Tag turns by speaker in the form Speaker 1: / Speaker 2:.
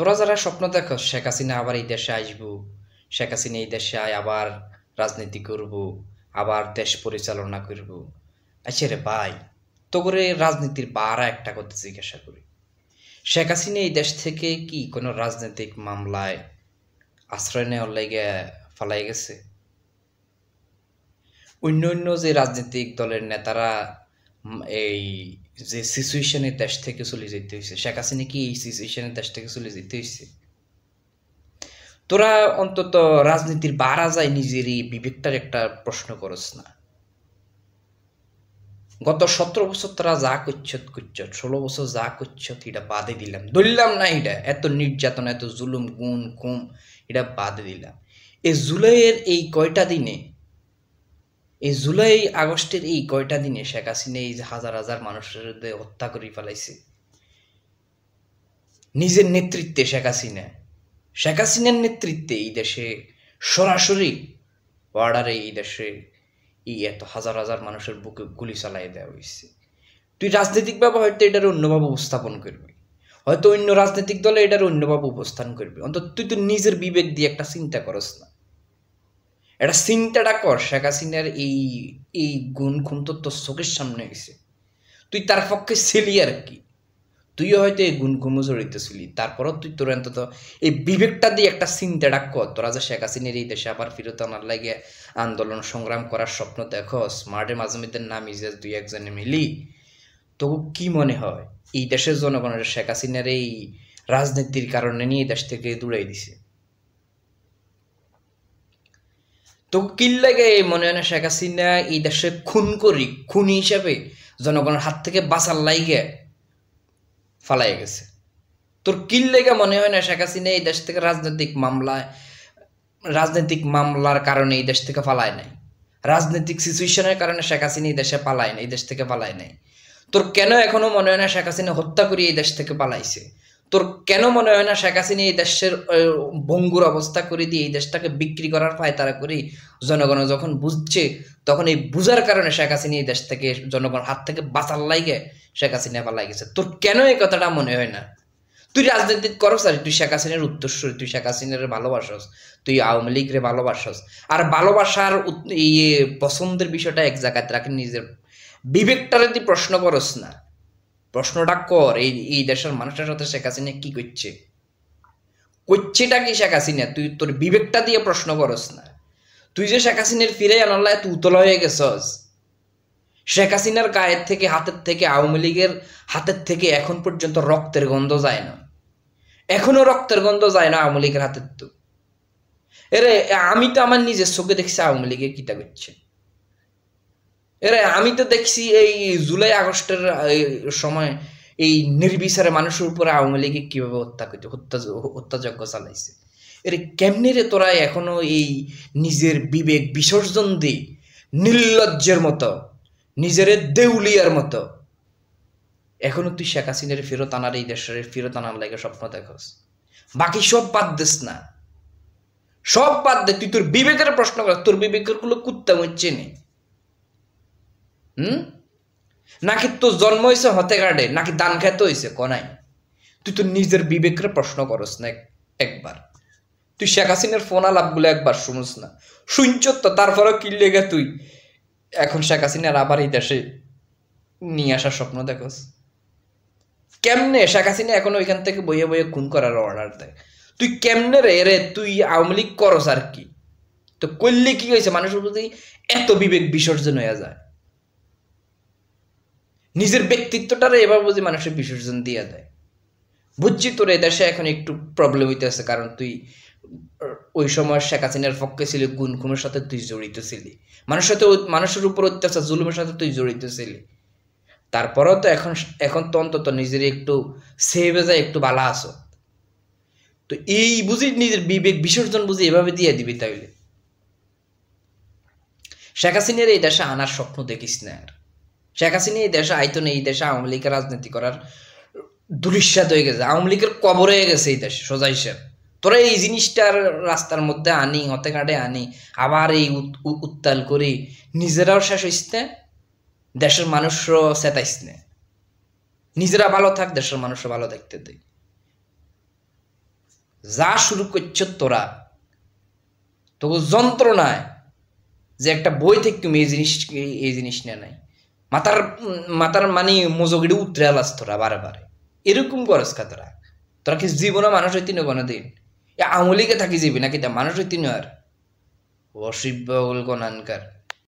Speaker 1: তোরা যারা স্বপ্ন দেখো শেখ হাসিনা আবার এই দেশে আসবো, শেখ হাসিনা এই দেশে আয় আবার রাজনীতি করব, আবার দেশ পরিচালনা করব। আচ্ছা রে ভাই, তো করে রাজনীতির বারা একটা কথা জিজ্ঞাসা করি, শেখ হাসিনা এই দেশ থেকে কি কোনো রাজনৈতিক মামলায় আশ্রয় নেওয়ার লেগে ফালাই গেছে? অন্য অন্য যে রাজনৈতিক দলের নেতারা এই যে সিচুয়েশনের দেশ থেকে চলে যেতে হয়েছে, শেখ হাসিনা কি এই সিচুয়েশনের দেশ থেকে চলে যেতে হয়েছে? তোরা অন্তত রাজনীতির বারা যায় নিজেরই বিবেকটার একটা প্রশ্ন করস না। গত 17 বছর তোরা যা করছ, 16 বছর যা করছ, এটা বাদে দিলাম, ধরলাম না এটা এত নির্যাতন, এত জুলুম, গুম খুম, এটা বাদে দিলাম। এই জুলাইয়ের এই কয়টা দিনে, এই জুলাই আগস্টের এই কয়টা দিনে শেখ হাসিনা এই যে হাজার হাজার মানুষের হত্যা করে ফেলাইছে নিজের নেতৃত্বে। শেখ হাসিনার নেতৃত্বে এই দেশে সরাসরি বর্ডারে এই দেশে এই এত হাজার হাজার মানুষের বুকে গুলি চালাই দেওয়া হয়েছে। তুই রাজনৈতিকভাবে হয়তো এটার অন্যভাবে উপস্থাপন করবি, হয়তো অন্য রাজনৈতিক দলে এটার অন্যভাবে উপস্থান করবি, অন্তত তুই তো নিজের বিবেক দিয়ে একটা চিন্তা করস না। এটা চিন্তাটা কর, শেখ হাসিনার এই এই গুণ খুন তো তোর চোখের সামনে হয়েছে, তুই তার পক্ষে ছিলি আর কি, তুইও হয়তো এই গুণ খুমও জড়িত ছিলি, তারপরও তুই তোর অন্তত এই বিবেকটা দিয়ে একটা চিন্তাটা কর। তোরা যে শেখ হাসিনার এই দেশে আবার ফিরত আনার লাগে আন্দোলন সংগ্রাম করার স্বপ্ন দেখস, মাঠে মাঝে মধ্যে নামি যে দুই একজনে মিলি, তবু কি মনে হয় এই দেশের জনগণের শেখ হাসিনার এই রাজনীতির কারণে নিয়ে দেশ থেকে দূরাই দিছে? তো কি লাগে মনে হয় না শেখ হাসিনা এই দেশে খুন করি, খুনি হিসাবে জনগণের হাত থেকে বাঁচার লাইগে ফালাই গেছে? তোর কিল লেগে মনে হয় না শেখ হাসিনা এই দেশ থেকে রাজনৈতিক মামলার কারণে এই দেশ থেকে পালায় নাই, রাজনৈতিক সিচুয়েশনের কারণে শেখ হাসিনা এই দেশে পালায় নাই, এই দেশ থেকে পালায় নাই? তোর কেন এখনো মনে হয় না শেখ হাসিনা হত্যা করে এই দেশ থেকে পালাইছে? তোর কেন মনে হয় না শেখ হাসিনা এই দেশের ভঙ্গুর অবস্থা করে দিয়ে এই দেশটাকে বিক্রি করার পায়তারা করি? জনগণ যখন বুঝছে, তখন এই বুঝার কারণে শেখ হাসিনা এই দেশ থেকে জনগণ হাত থেকে বাঁচার লাইগে শেখ হাসিনা পালাই গেছে। তোর কেন এই কথাটা মনে হয় না? তুই রাজনীতি করস আর তুই শেখ হাসিনার উত্তরসূরি, তুই শেখ হাসিনার ভালোবাসস, তুই আওয়ামী লীগরে ভালোবাসস। আর ভালোবাসার ইয়ে পছন্দের বিষয়টা এক জায়গায় রাখি, নিজের বিবেকটারে তুই প্রশ্ন করস না। প্রশ্নটা কর, এই দেশের মানুষের সাথে শেখ হাসিনা কি করছেটা কি শেখ হাসিনা, তুই তোর বিবেকটা দিয়ে প্রশ্ন করস না। তুই যে শেখ হাসিনার ফিরে আনাল্লায় তুই উতলা হয়ে গেছস, শেখ হাসিনার গায়ের থেকে, হাতের থেকে, আওয়ামী লীগের হাতের থেকে এখন পর্যন্ত রক্তের গন্ধ যায় না, এখনো রক্তের গন্ধ যায় না আওয়ামী লীগের হাতের। তো এরে আমি তো আমার নিজের চোখে দেখছি আওয়ামী লীগে কিটা করছে। এরে আমি তো দেখছি এই জুলাই আগস্টের সময় এই নির্বিচারে মানুষের উপরে আওয়ামী লীগে কিভাবে হত্যা করছে, হত্যাযজ্ঞ চালাইছে। এরে কেমনি রে তোরা এখনো এই নিজের বিবেক বিসর্জন দি নির্লজ্জের মতো, নিজের দেউলিয়ার মতো এখনো তুই শেখ হাসিনার ফেরত আনার, এই দেশের ফেরত আনার লাগে স্বপ্ন দেখস? বাকি সব বাদ দিস না, সব বাদ দে, তুই তোর বিবেকের প্রশ্ন কর। তোর বিবেকের গুলো কুত্তা মরছে নি? নাকি তোর জন্ম হয়েছে হতে গাড়ে, নাকি দান খেতে হয়েছে কনাই? তুই তোর নিজের বিবেকের প্রশ্ন করস না একবার? তুই শেখ হাসিনার ফোন আলাপ গুলো একবার শুনস না? শুনছ তো, তারপরেও কি লেগে তুই এখন শেখ হাসিনার আবার এই দেশে নিয়ে আসার স্বপ্ন দেখস? কেমনে শেখ হাসিনা এখন ওইখান থেকে বইয়ে বইয়ে খুন করার অর্ডার দেয়? তুই কেমনে রে তুই আওয়ামী লীগ করস আর কি? তো করলে কি হয়েছে, মানুষের প্রতি এত বিবেক বিসর্জন হয়ে যায়? নিজের ব্যক্তিত্বটারে এবার বুঝি মানুষের বিসর্জন দিয়ে দেয়। বুঝছি তোর এদেশে এখন একটু প্রবলেম হইতেছে, কারণ তুই ওই সময় শেখ হাসিনার পক্ষে ছিলি, গুণ খুনের সাথে তুই জড়িত ছিলি, মানুষের উপর অত্যাচার জুলুমের সাথে তুই জড়িত ছিলি। তারপরেও তো এখন তো অন্তত নিজের একটু সেভে যায়, একটু বালা আসো। তো এই বুঝি নিজের বিবেক বিসর্জন বুঝি এভাবে দিয়ে দিবি? তাইলে শেখ হাসিনার এই দেশে আনার স্বপ্ন দেখিস না আর। শেখ হাসিনা এই দেশে আইতো না, এই দেশে আওয়ামী লীগের রাজনীতি করার দুরিশ্বাদ হয়ে গেছে, আওয়ামী লীগের কবর হয়ে গেছে এই দেশে সোজা হিসেব। তোরা এই জিনিসটার রাস্তার মধ্যে আনি, হতে ঘাটে আনি, আবার এই উত্তাল করি, নিজেরাও শেষ হইস না, দেশের মানুষও চেতাইস না। নিজেরা ভালো থাক, দেশের মানুষও ভালো দেখতে দেয়। যা শুরু করছ তোরা, তোকে যন্ত্রণায় যে একটা বই থেকে তুমি এই জিনিস নিয়ে নাই, মাথার মাথার মানে মজগিড়ে উতরে আলাস তোরা বারে বারে, এরকম করস কা তোরা? তোরা কি জীবনে মানুষ হইতি না কোনোদিন? আমলিকে থাকি যাবি নাকি তা মানুষ হইতি না? আর অসিব্য গনানকার